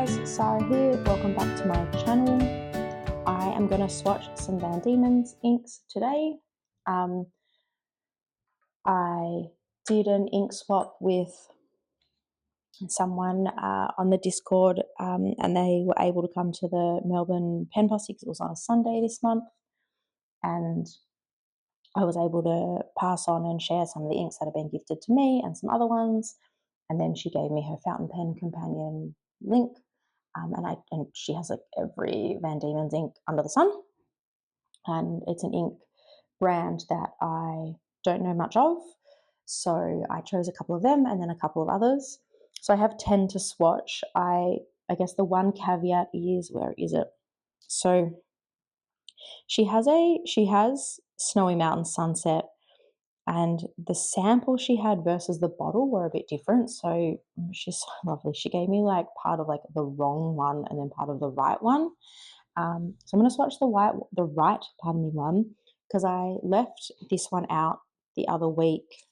guys, Sarah here, welcome back to my channel. I am going to swatch some Van Dieman's inks today. I did an ink swap with someone on the Discord and they were able to come to the Melbourne Pen Posse because it was on a Sunday this month, and I was able to pass on and share some of the inks that have been gifted to me and some other ones, and then she gave me her fountain pen companion link. And she has like every Van Dieman's ink under the sun, and it's an ink brand that I don't know much of, so I chose a couple of them and then a couple of others. So I have 10 to swatch. I guess the one caveat is, where is it? So she has Snowy Mountain Sunset, and the sample she had versus the bottle were a bit different. So she's so lovely. She gave me like part of like the wrong one and then part of the right one. So I'm going to swatch the right one, because I left this one out the other week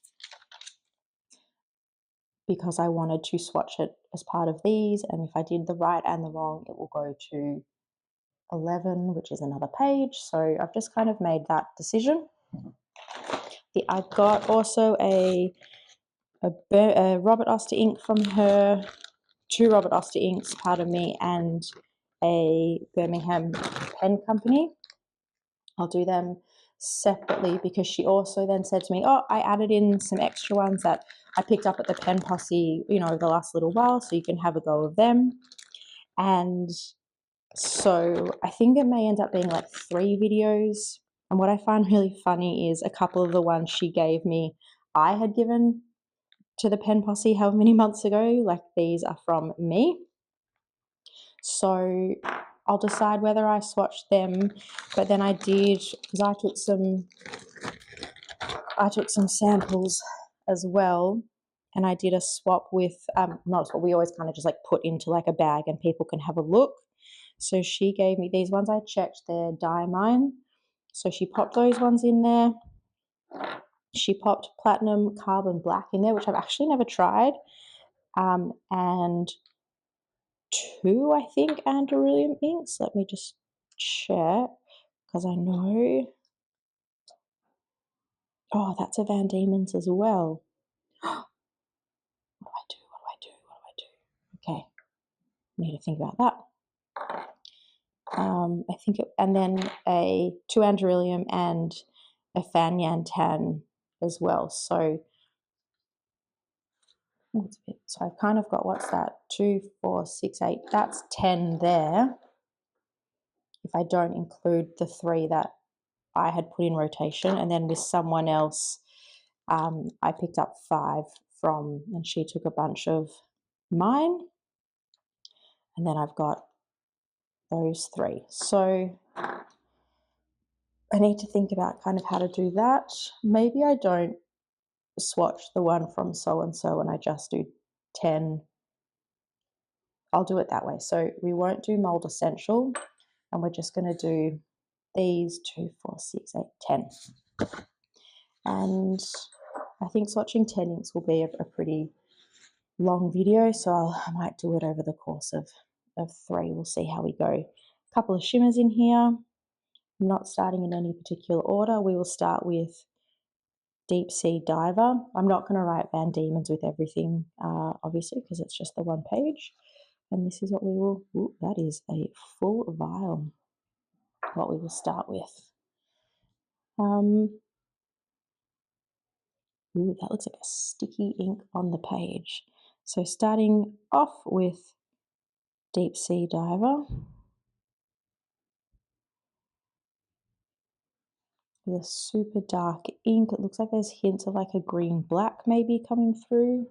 because I wanted to swatch it as part of these. And if I did the right and the wrong, it will go to 11, which is another page. So I've just kind of made that decision. I've got also a Robert Oster ink from her, 2 Robert Oster inks, pardon me, and a Birmingham pen company. I'll do them separately because she also then said to me, oh, I added in some extra ones that I picked up at the Pen Posse, over the last little while, so you can have a go of them. And so I think it may end up being like 3 videos. And what I find really funny is a couple of the ones she gave me, I had given to the Pen Posse however many months ago. Like, these are from me. So I'll decide whether I swatch them, but then I did, because I took some samples as well, and I did a swap with, not a swap, we always kind of just like put into like a bag and people can have a look. So she gave me these ones, I checked, they're Dieman. So she popped those ones in there. She popped Platinum Carbon Black in there, which I've actually never tried. And 2, I think, Andorilium inks. Let me just check, because I know. Oh, that's a Van Dieman's as well. What do I do? Okay, need to think about that. I think and then 2 Andorilium and a Fan Yan Tan as well. So I've kind of got, what's that? 2, 4, 6, 8. That's 10 there. If I don't include the 3 that I had put in rotation, and then with someone else, I picked up 5 from, and she took a bunch of mine, and then I've got those 3. So I need to think about kind of how to do that. Maybe I don't swatch the one from so-and-so and I just do 10. I'll do it that way. So we won't do Mold Essential, and we're just going to do these 2, 4, 6, 8, 10. And I think swatching 10 inks will be a pretty long video, so I might do it over the course of 3. We'll see how we go. A couple of shimmers in here. I'm not starting in any particular order. We will start with Deep Sea Diver. I'm not going to write Van Dieman's with everything, obviously, because it's just the one page. And this is what we will, ooh, that is a full vial, what we will start with. Ooh, that looks like a sticky ink on the page. So starting off with Deep Sea Diver. With a super dark ink. It looks like there's hints of like a green-black maybe coming through.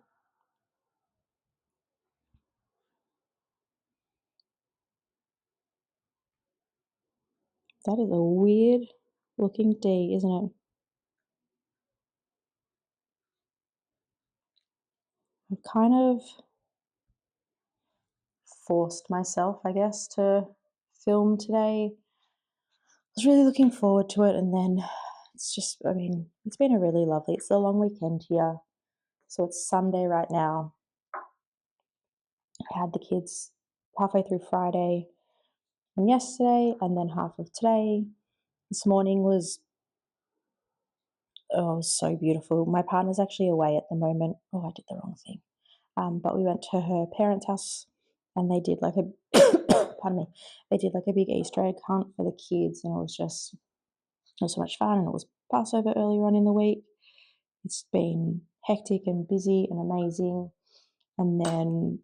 That is a weird looking D, isn't it? I've kind of forced myself, I guess, to film today. I was really looking forward to it, and then it's just, I mean, it's been a really lovely, it's a long weekend here. So it's Sunday right now. I had the kids halfway through Friday and yesterday, and then half of today. This morning was so beautiful. My partner's actually away at the moment. Oh, I did the wrong thing. But we went to her parents' house, and they did like a pardon me. They did like a big Easter egg hunt for the kids, and it was so much fun. And it was Passover earlier on in the week. It's been hectic and busy and amazing. And then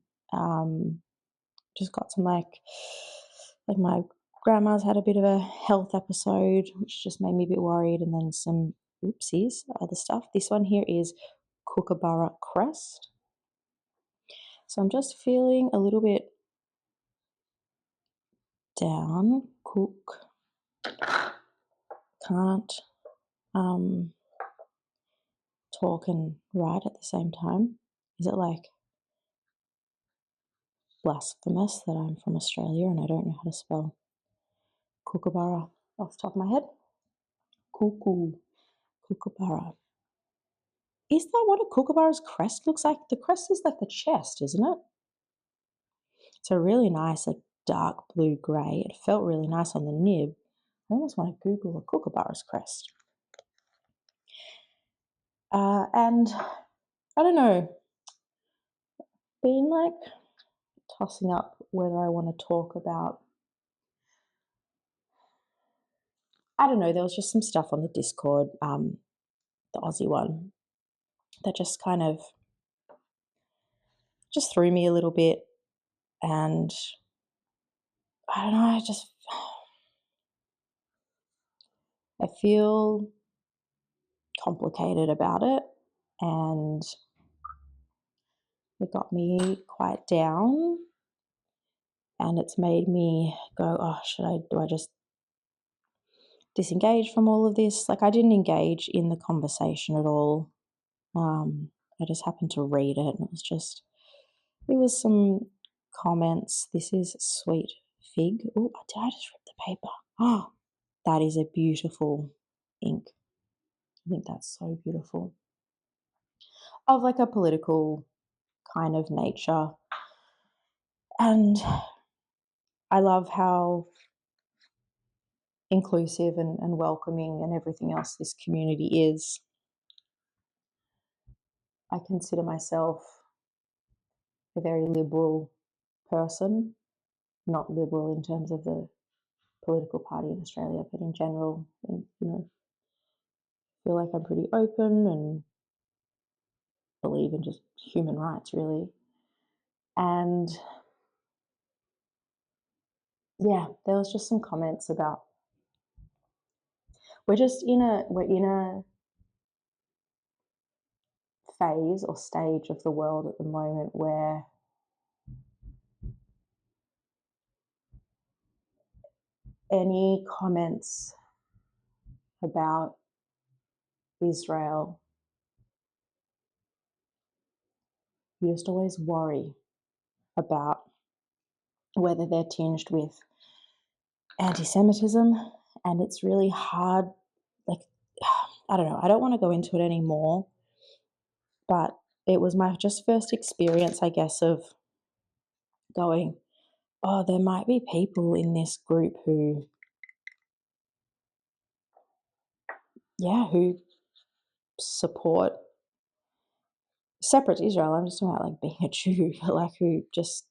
just got some like my grandma's had a bit of a health episode, which just made me a bit worried, and then some oopsies, other stuff. This one here is Kookaburra crest. So I'm just feeling a little bit down. Can't talk and write at the same time. Is it like blasphemous that I'm from Australia and I don't know how to spell Kookaburra off the top of my head? Kookaburra. Is that what a kookaburra's crest looks like? The crest is like the chest, isn't it? It's a really nice, like dark blue grey. It felt really nice on the nib. I almost want to Google a kookaburra's crest. And I don't know, been like tossing up whether I want to talk about, I don't know, there was just some stuff on the Discord, the Aussie one, that just kind of just threw me a little bit. And I don't know, I feel complicated about it, and it got me quite down, and it's made me go, do I just disengage from all of this? Like, I didn't engage in the conversation at all. I just happened to read it, and it was some comments. This is Sweet Fig. Oh, did I just rip the paper? Oh, that is a beautiful ink. I think that's so beautiful. Of like a political kind of nature. And I love how inclusive and welcoming and everything else this community is. I consider myself a very liberal person, not liberal in terms of the political party in Australia, but in general, and, feel like I'm pretty open and believe in just human rights, really. And yeah, there was just some comments about we're in a phase or stage of the world at the moment where any comments about Israel, you just always worry about whether they're tinged with anti-Semitism, and it's really hard. Like, I don't know, I don't want to go into it anymore, but it was my just first experience, I guess, of going, oh, there might be people in this group who support separate Israel. I'm just talking about like being a Jew, but like who just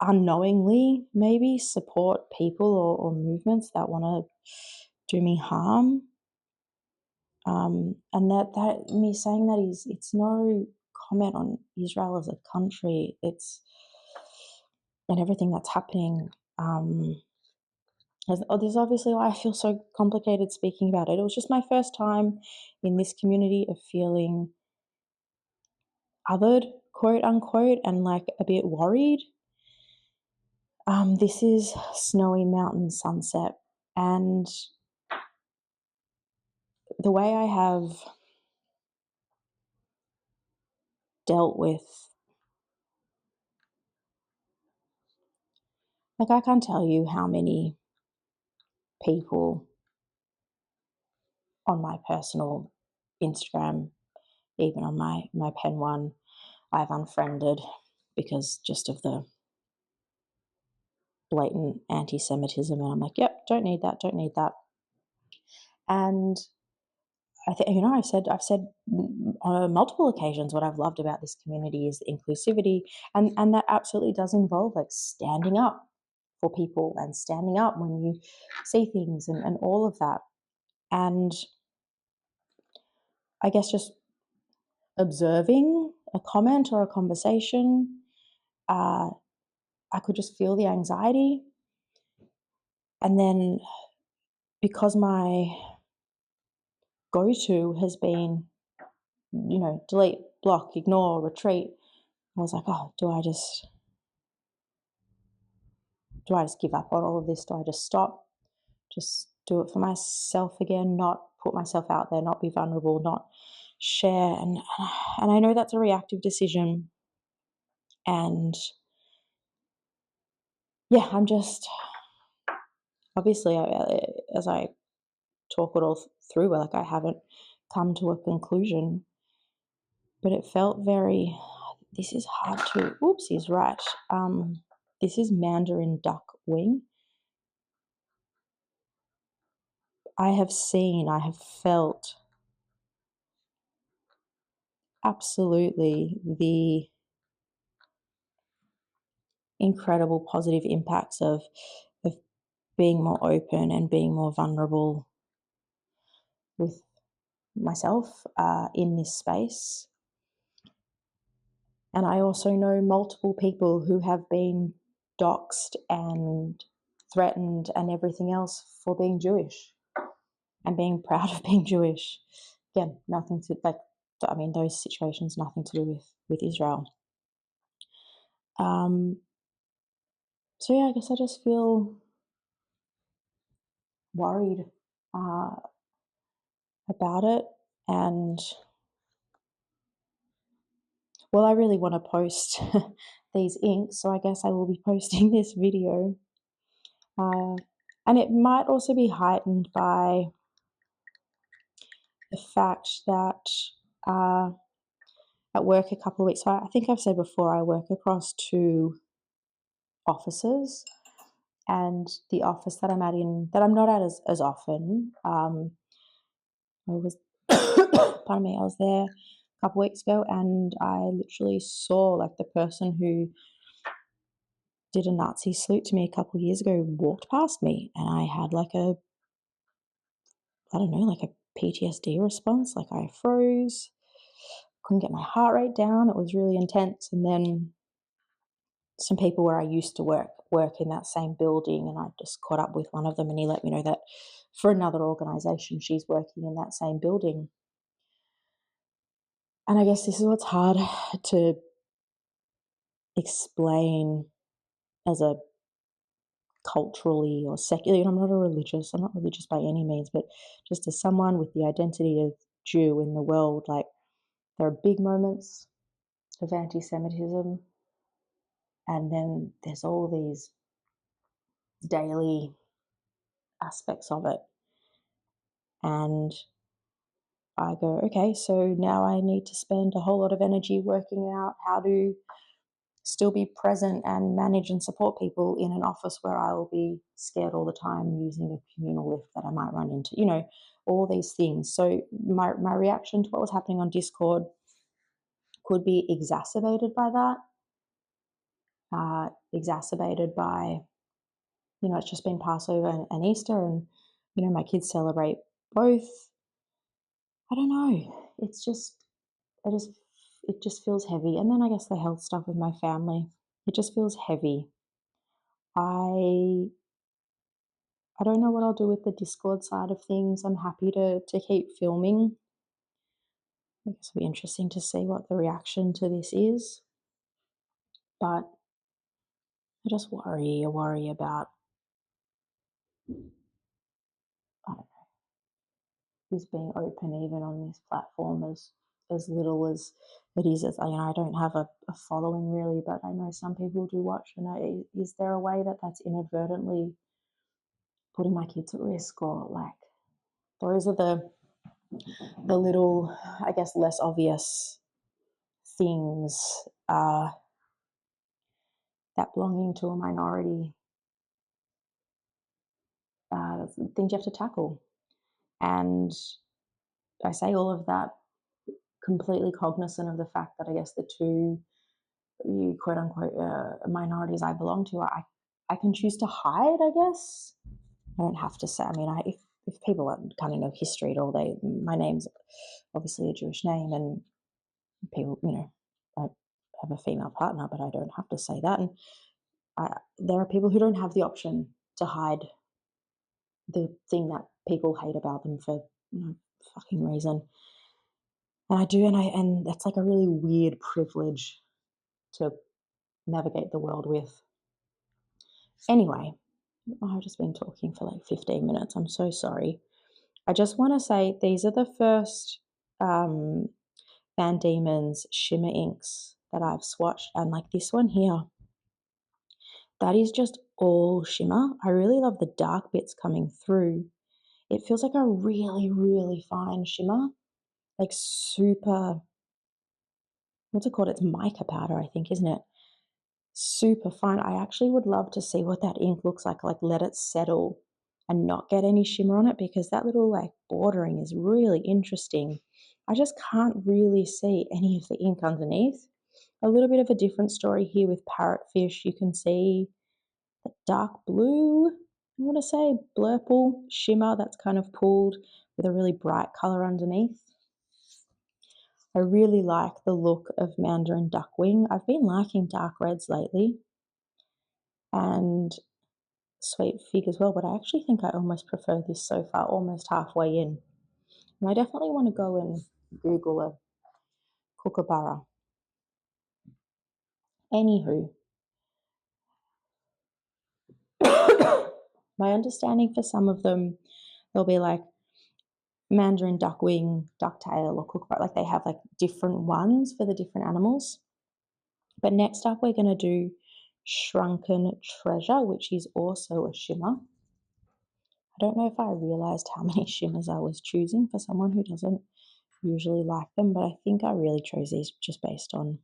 unknowingly maybe support people or movements that want to do me harm. And that me saying that it's no comment on Israel as a country. It's and everything that's happening. This is obviously why I feel so complicated speaking about it. It was just my first time in this community of feeling othered, quote unquote, and like a bit worried. This is Snowy Mountain Sunset, and the way I have dealt with, like, I can't tell you how many people on my personal Instagram, even on my pen one, I've unfriended because just of the blatant anti-Semitism, and I'm like, yep, don't need that, don't need that. And I think, I've said on multiple occasions what I've loved about this community is the inclusivity, and that absolutely does involve like standing up for people and standing up when you see things and all of that. And I guess just observing a comment or a conversation, I could just feel the anxiety. And then because my go-to has been, delete, block, ignore, retreat, I was like, oh, do I just give up on all of this? Do I just stop? Just do it for myself again, not put myself out there, not be vulnerable, not share. And I know that's a reactive decision. And yeah, I'm just, obviously, as I talk it all through, like I haven't come to a conclusion, but it felt very, this is hard to, oops, he's right. This is Mandarin duck wing. I have felt absolutely the incredible positive impacts of being more open and being more vulnerable with myself in this space. And I also know multiple people who have been doxxed and threatened and everything else for being Jewish and being proud of being Jewish. Again, nothing to those situations, nothing to do with Israel. So yeah, I guess I just feel worried about it. And well, I really want to post these inks, so I guess I will be posting this video. And it might also be heightened by the fact that at work a couple of weeks, so I think I've said before, I work across 2 offices, and the office that I'm not at as often, I was, pardon me, I was there a couple of weeks ago, and I literally saw like the person who did a Nazi salute to me a couple of years ago walked past me, and I had like a PTSD response. Like I froze, couldn't get my heart rate down. It was really intense. And then some people where I used to work in that same building, and I just caught up with one of them, and he let me know that for another organization, she's working in that same building. And I guess this is what's hard to explain as a culturally or secular. I'm not religious by any means, but just as someone with the identity of Jew in the world, like there are big moments of anti-Semitism, and then there's all these daily aspects of it. And I go, okay, so now I need to spend a whole lot of energy working out how to still be present and manage and support people in an office where I will be scared all the time using a communal lift that I might run into, all these things. So my reaction to what was happening on Discord could be exacerbated by that, exacerbated by, it's just been Passover and Easter, and, my kids celebrate both. I don't know. It just feels heavy. And then I guess the health stuff with my family, it just feels heavy. I don't know what I'll do with the Discord side of things. I'm happy to keep filming. I guess it'll be interesting to see what the reaction to this is. But I just worry about, I don't know, is being open even on this platform as little as it is. I don't have a following really, but I know some people do watch. And is there a way that that's inadvertently putting my kids at risk, or like those are the little, I guess, less obvious things that belonging to a minority, things you have to tackle. And I say all of that completely cognizant of the fact that I guess the two you quote unquote minorities I belong to, I can choose to hide. I guess I don't have to say. I mean, if people kind of know history at all, my name's obviously a Jewish name, and people, I have a female partner, but I don't have to say that. And there are people who don't have the option to hide the thing that people hate about them for no fucking reason. And I do, and that's like a really weird privilege to navigate the world with. Anyway, I've just been talking for like 15 minutes. I'm so sorry. I just want to say these are the first Van Dieman's shimmer inks that I've swatched, and like this one here, that is just all shimmer. I really love the dark bits coming through. It feels like a really, really fine shimmer, like super, what's it called? It's mica powder, I think, isn't it? Super fine. I actually would love to see what that ink looks like let it settle and not get any shimmer on it, because that little like bordering is really interesting. I just can't really see any of the ink underneath. A little bit of a different story here with parrotfish. You can see the dark blue, I want to say blurple shimmer that's kind of pulled with a really bright color underneath. I really like the look of Mandarin Duckwing. I've been liking dark reds lately, and Sweet Fig as well, but I actually think I almost prefer this so far, almost halfway in. And I definitely want to go and Google a kookaburra. Anywho, my understanding for some of them, they'll be like Mandarin Duckwing, Ducktail, or kookaburra. Like they have like different ones for the different animals. But next up, we're going to do Shrunken Treasure, which is also a shimmer. I don't know if I realized how many shimmers I was choosing for someone who doesn't usually like them, but I think I really chose these just based on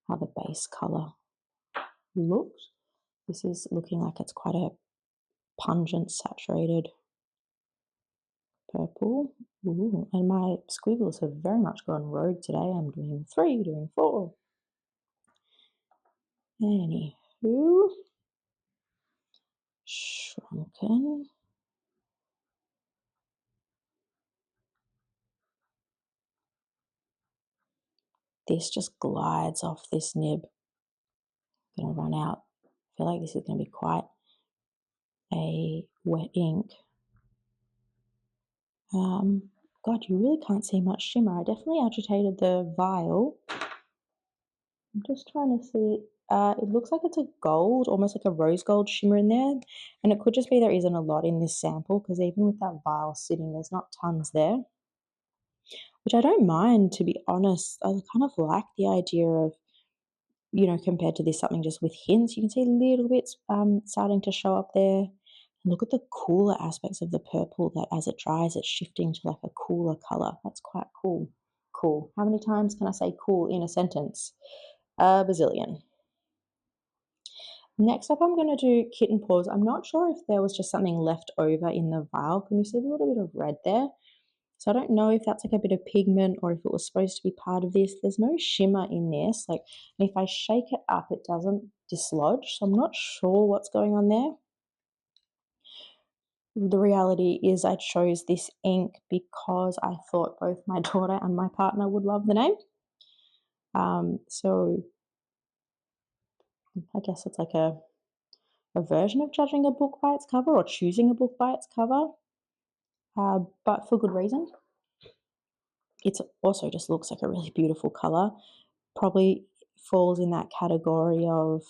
how the base color looked. This is looking like it's quite a pungent, saturated purple. Ooh, and my squiggles have very much gone rogue today. I'm doing 3, doing 4. Anywho, Shrunken. This just glides off this nib. I'm going to run out. I feel like this is going to be quite a wet ink. God, you really can't see much shimmer. I definitely agitated the vial. I'm just trying to see. It looks like it's a gold, almost like a rose gold shimmer in there. And it could just be there isn't a lot in this sample, because even with that vial sitting, there's not tons there. Which I don't mind, to be honest. I kind of like the idea of, compared to this, something just with hints. You can see little bits starting to show up there. And look at the cooler aspects of the purple, that as it dries, it's shifting to like a cooler color. That's quite cool. Cool. How many times can I say cool in a sentence? A bazillion. Next up, I'm going to do Kitten Paws. I'm not sure if there was just something left over in the vial. Can you see a little bit of red there? So I don't know if that's like a bit of pigment or if it was supposed to be part of this. There's no shimmer in this. And if I shake it up, it doesn't dislodge. So I'm not sure what's going on there. The reality is I chose this ink because I thought both my daughter and my partner would love the name. So I guess it's like a version of judging a book by its cover, or choosing a book by its cover, but for good reason. It also just looks like a really beautiful color. Probably falls in that category of,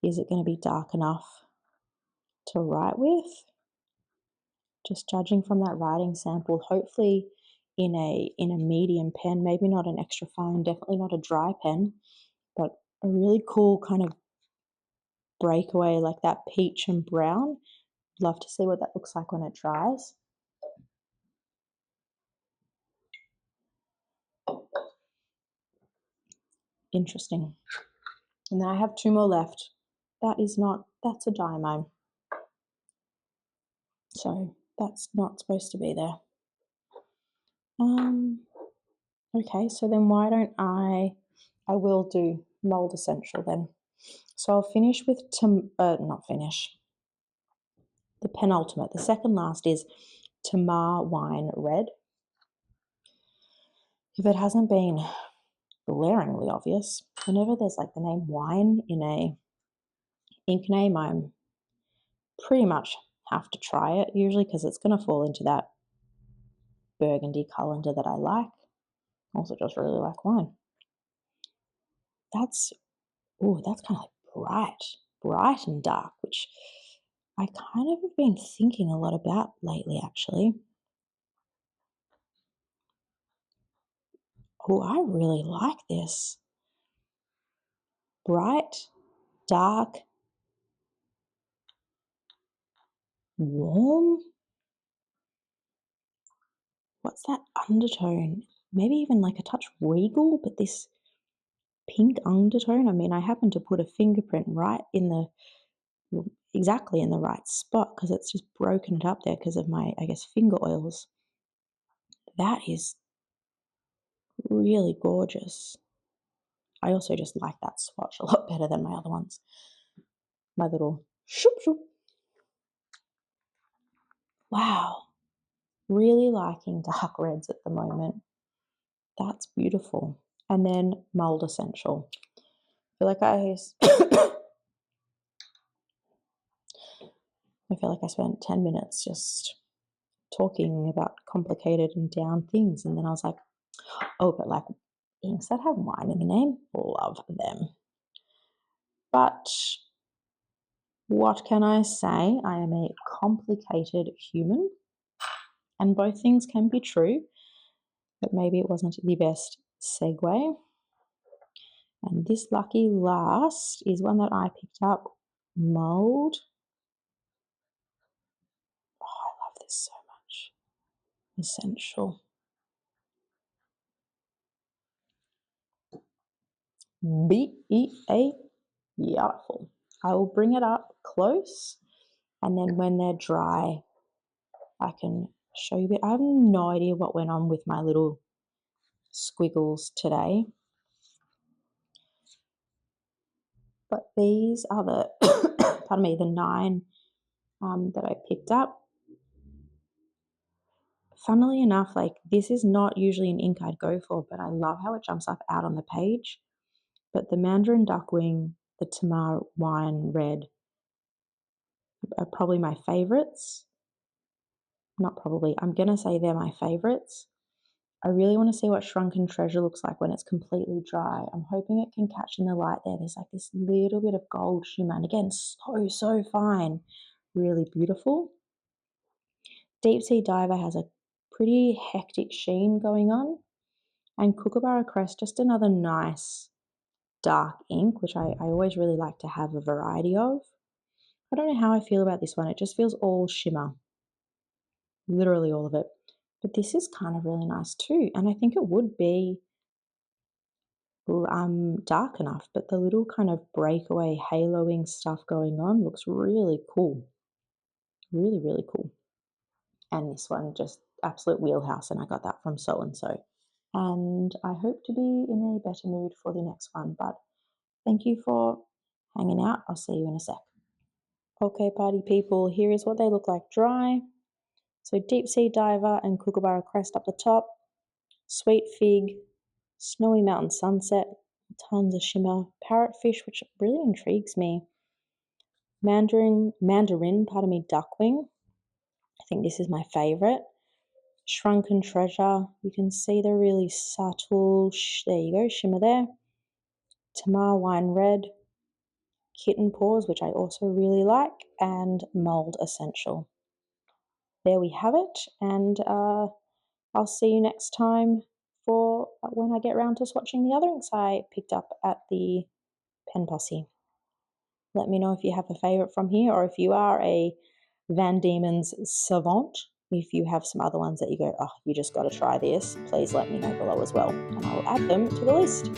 is it going to be dark enough to write with? Just judging from that writing sample, hopefully in a medium pen, maybe not an extra fine, definitely not a dry pen, but a really cool kind of breakaway like that peach and brown. Love to see what that looks like when it dries. Interesting. And then I have 2 more left. That's a Dieman. So that's not supposed to be there. Okay, so then why don't I will do Mold Essential then. So I'll finish with, not finish, the penultimate. The second last is Tamar Wine Red. If it hasn't been glaringly obvious, whenever there's like the name wine in a ink name, I'm pretty much have to try it, usually because it's going to fall into that burgundy colander that I like. Also just really like wine. That's kind of like bright and dark, which I kind of have been thinking a lot about lately, actually. Oh, I really like this. Bright, dark, warm. What's that undertone? Maybe even like a touch regal, but this pink undertone. I mean, I happen to put a fingerprint right in exactly in the right spot because it's just broken it up there because of my, I guess, finger oils. That is really gorgeous. I also just like that swatch a lot better than my other ones. My little shoop shoop. Wow. Really liking dark reds at the moment. That's beautiful. And then Mold Essential. I feel like I spent 10 minutes just talking about complicated and down things. And then I was like, oh, but like inks that have wine in the name, love them. But what can I say? I am a complicated human, and both things can be true, but maybe it wasn't the best segue. And this lucky last is one that I picked up, Mold. Oh, I love this so much. Essential. BEA, beautiful. I will bring it up close, and then when they're dry, I can show you. I have no idea what went on with my little squiggles today, but these are the pardon me, the 9 that I picked up. Funnily enough, like this is not usually an ink I'd go for, but I love how it jumps up out on the page. But the Mandarin Duckwing, the Tamar Wine Red are probably my favorites. Not probably, I'm going to say they're my favorites. I really want to see what Shrunken Treasure looks like when it's completely dry. I'm hoping it can catch in the light there. There's like this little bit of gold shimmer. And again, so fine. Really beautiful. Deep Sea Diver has a pretty hectic sheen going on. And Kookaburra Crest, just another nice dark ink, which I always really like to have a variety of. I don't know how I feel about this one. It just feels all shimmer. Literally all of it. But this is kind of really nice too. And I think it would be dark enough, but the little kind of breakaway haloing stuff going on looks really cool. Really, really cool. And this one just absolute wheelhouse, and I got that from so and so. And I hope to be in a better mood for the next one. But thank you for hanging out. I'll see you in a sec. Okay, party people, here is what they look like dry. So Deep Sea Diver and Kookaburra Crest up the top, Sweet Fig, Snowy Mountain Sunset, tons of shimmer, Parrotfish, which really intrigues me, Mandarin, Duckwing. I think this is my favorite. Shrunken Treasure, you can see the really subtle, there you go, shimmer there. Tamar Wine Red, Kitten Paws, which I also really like, and Mold Essential. There we have it, and I'll see you next time for when I get around to swatching the other inks I picked up at the Pen Posse. Let me know if you have a favourite from here, or if you are a Van Dieman's savant. If you have some other ones that you go, oh, you just got to try this, please let me know below as well, and I'll add them to the list.